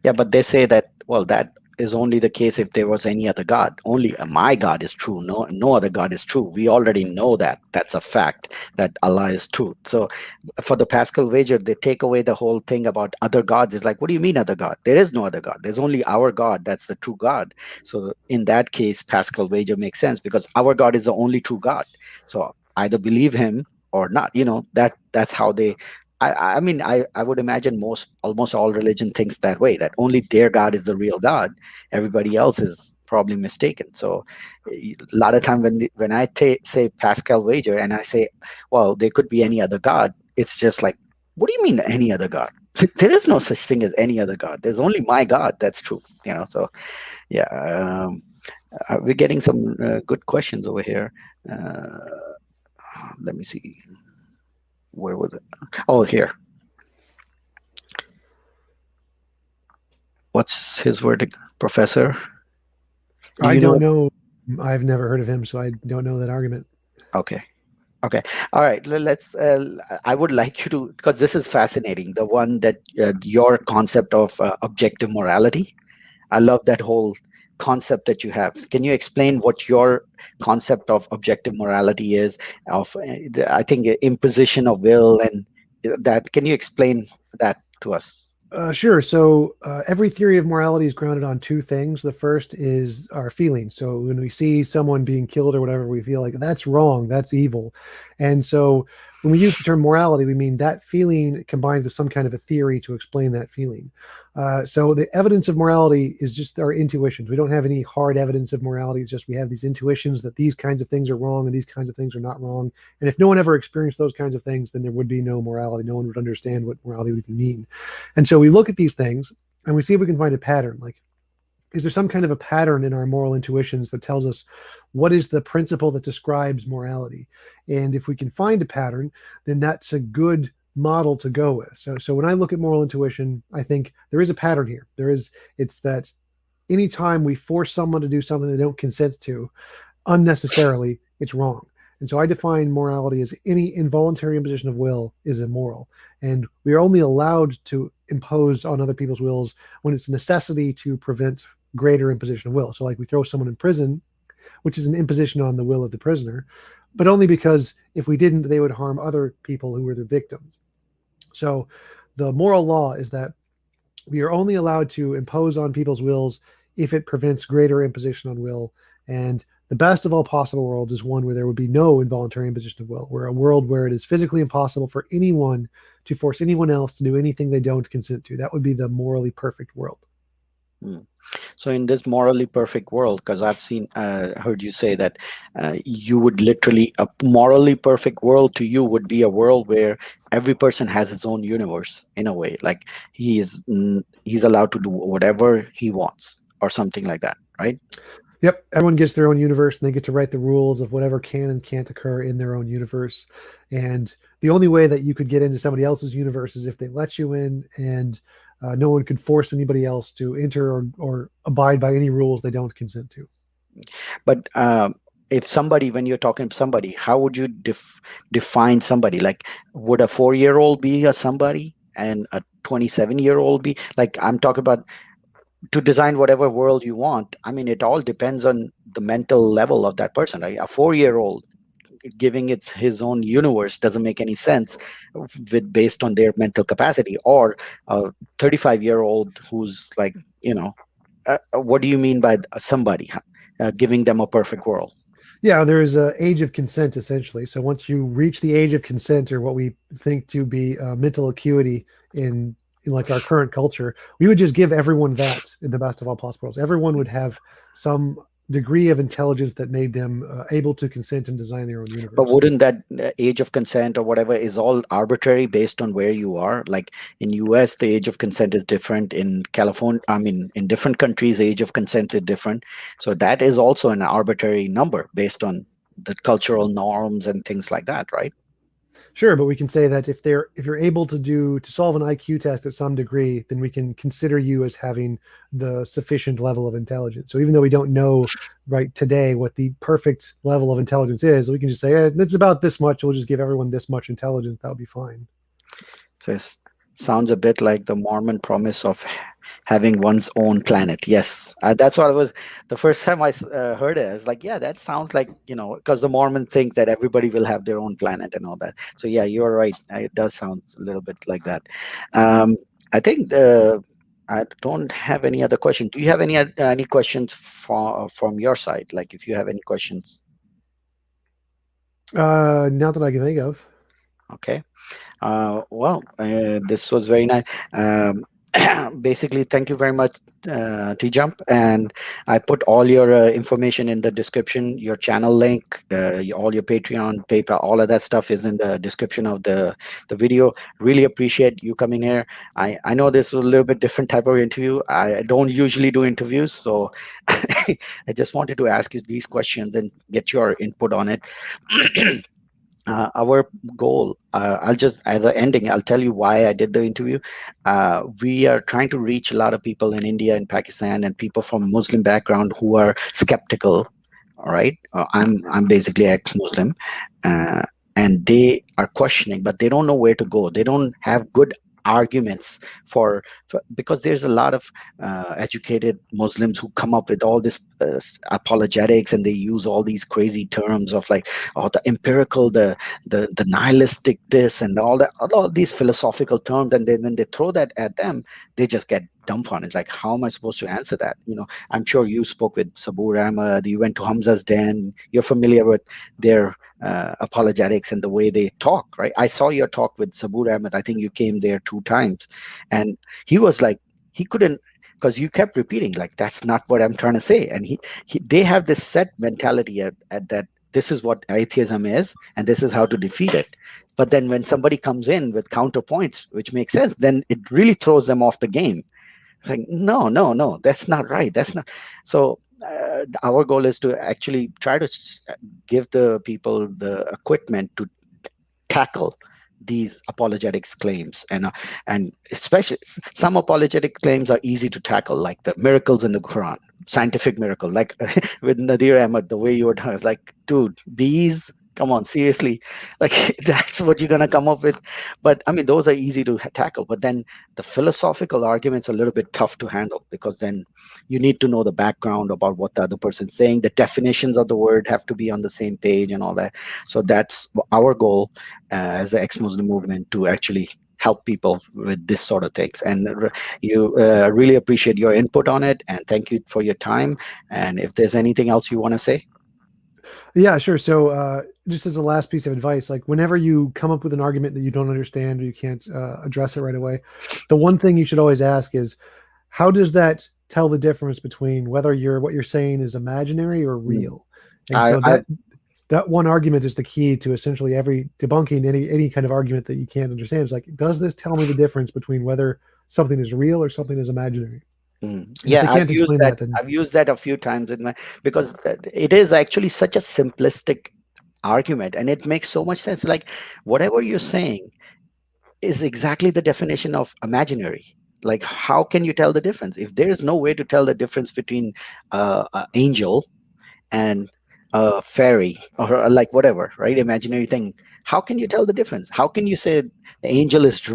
Yeah, but they say that, well, that is only the case if there was any other God. Only my God is true. No other God is true. We already know that. That's a fact, that Allah is truth. So for the Pascal wager, they take away the whole thing about other gods. It's like, what do you mean other God? There is no other God. There's only our God. That's the true God. So in that case, Pascal wager makes sense because our God is the only true God. So either believe him or not. That's how they. I mean, I would imagine almost all religion thinks that way, that only their God is the real God. Everybody else is probably mistaken. So a lot of time when I say Pascal wager and I say, well, there could be any other God, it's just like, what do you mean any other God? There is no such thing as any other God. There's only my God. That's true. So yeah, we're getting some good questions over here. Let me see. Where was it? Oh, here. What's his verdict, Professor? Do I you don't know? know. I've never heard of him, so I don't know that argument. Okay. Okay. All right. Let's. I would like you to, because this is fascinating. The one that your concept of objective morality. I love that whole concept that you have. Can you explain what your concept of objective morality is? Of I think imposition of will and that. Can you explain that to us? Sure. So every theory of morality is grounded on two things. The first is our feelings. So when we see someone being killed or whatever, we feel like that's wrong, that's evil. And so when we use the term morality, we mean that feeling combined with some kind of a theory to explain that feeling. So the evidence of morality is just our intuitions. We don't have any hard evidence of morality. It's just we have these intuitions that these kinds of things are wrong and these kinds of things are not wrong. And if no one ever experienced those kinds of things, then there would be no morality. No one would understand what morality would even mean. And so we look at these things and we see if we can find a pattern. Like, is there some kind of a pattern in our moral intuitions that tells us what is the principle that describes morality? And if we can find a pattern, then that's a good model to go with. So when I look at moral intuition, I think there is a pattern here. It's that anytime we force someone to do something they don't consent to unnecessarily, it's wrong. And so I define morality as any involuntary imposition of will is immoral. And we are only allowed to impose on other people's wills when it's a necessity to prevent greater imposition of will. So, like, we throw someone in prison, which is an imposition on the will of the prisoner, but only because if we didn't, they would harm other people who were their victims. So, the moral law is that We are only allowed to impose on people's wills if it prevents greater imposition on will. And the best of all possible worlds is one where there would be no involuntary imposition of will, where a world where it is physically impossible for anyone to force anyone else to do anything they don't consent to. That would be the morally perfect world. Hmm. So in this morally perfect world, because I've heard you say that you would literally, a morally perfect world to you would be a world where every person has his own universe in a way, like he's allowed to do whatever he wants or something like that, right? Yep, everyone gets their own universe and they get to write the rules of whatever can and can't occur in their own universe. And the only way that you could get into somebody else's universe is if they let you in, and no one could force anybody else to enter or abide by any rules they don't consent to. But if somebody, when you're talking to somebody, how would you define somebody? Like, would a 4-year-old be a somebody and a 27-year-old be like? I'm talking about to design whatever world you want. I mean, it all depends on the mental level of that person, right? A 4-year-old giving it his own universe doesn't make any sense based on their mental capacity, or a 35-year-old who's like, what do you mean by somebody giving them a perfect world? Yeah, there is an age of consent essentially. So once you reach the age of consent, or what we think to be mental acuity in like our current culture, we would just give everyone that in the best of all possible worlds. Everyone would have some degree of intelligence that made them able to consent and design their own But universe. wouldn't that age of consent or whatever is all arbitrary based on where you are? Like in US, the age of consent is different. In California, I mean, in different countries, the age of consent is different. So that is also an arbitrary number based on the cultural norms and things like that, right? Sure, but we can say that if you're able to solve an IQ test at some degree, then we can consider you as having the sufficient level of intelligence. So even though we don't know right today what the perfect level of intelligence is, we can just say it's about this much. We'll just give everyone this much intelligence. That would be fine. So it sounds a bit like the Mormon promise of having one's own planet. Yes, that's what I was. The first time I heard it, I was like, yeah, that sounds like, because the Mormon think that everybody will have their own planet and all that. So yeah, you're right. It does sound a little bit like that. Um, I think I don't have any other question. Do you have any questions from your side? Like if you have any questions. Not that I can think of. Okay. Well, this was very nice. Basically, thank you very much, TJump. And I put all your information in the description, your channel link, all your Patreon, PayPal, all of that stuff is in the description of the video. Really appreciate you coming here. I know this is a little bit different type of interview. I don't usually do interviews, so I just wanted to ask you these questions and get your input on it. Our goal, I'll just, as an ending, I'll tell you why I did the interview. We are trying to reach a lot of people in India and Pakistan and people from Muslim background who are skeptical. All right. I'm basically ex-Muslim, uh, and they are questioning, but they don't know where to go. They don't have good arguments because there's a lot of educated Muslims who come up with all this apologetics, and they use all these crazy terms of like, oh, the empirical, the nihilistic, this and all that, all these philosophical terms, and then when they throw that at them, they just get dumbfounded. It's like, how am I supposed to answer that? I'm sure you spoke with Sabur Ahmed, you went to Hamza's Den, you're familiar with their apologetics and the way they talk, right? I saw your talk with Sabur Ahmed. I think you came there 2 times, and he was like, he couldn't, because you kept repeating like, that's not what I'm trying to say. And they have this set mentality at that this is what atheism is and this is how to defeat it. But then when somebody comes in with counterpoints which make sense, then it really throws them off the game. It's like, no, no, no, that's not right. That's not. So our goal is to actually try to give the people the equipment to tackle these apologetics claims, and especially some apologetic claims are easy to tackle, like the miracles in the Quran, scientific miracle, like with Nadir Ahmed, the way you were talking, like, dude, bees, come on, seriously, like that's what you're gonna come up with. But I mean, those are easy to tackle, but then the philosophical arguments are a little bit tough to handle, because then you need to know the background about what the other person's saying, the definitions of the word have to be on the same page and all that. So that's our goal as the ex-Muslim movement, to actually help people with this sort of things. And you really appreciate your input on it, and thank you for your time. And if there's anything else you want to say. Yeah, sure. So, just as a last piece of advice, like whenever you come up with an argument that you don't understand or you can't address it right away, the one thing you should always ask is, how does that tell the difference between whether what you're saying is imaginary or Mm. real? And I, so I that one argument is the key to essentially every debunking any kind of argument that you can't understand. It's like, does this tell me the difference between whether something is real or something is imaginary? And if they Yeah, can't explain that, then I've used that a few times in my, because it is actually such a simplistic argument, and it makes so much sense. Like whatever you're saying is exactly the definition of imaginary. Like, how can you tell the difference if there is no way to tell the difference between an angel and a fairy, or like whatever, right? Imaginary thing. How can you tell the difference? How can you say the angel is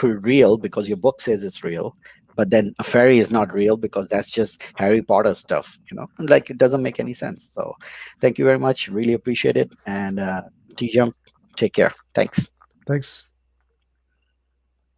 real because your book says it's real, but then a fairy is not real because that's just Harry Potter stuff, And like, it doesn't make any sense. So thank you very much. Really appreciate it. And TJump, take care. Thanks. thanks.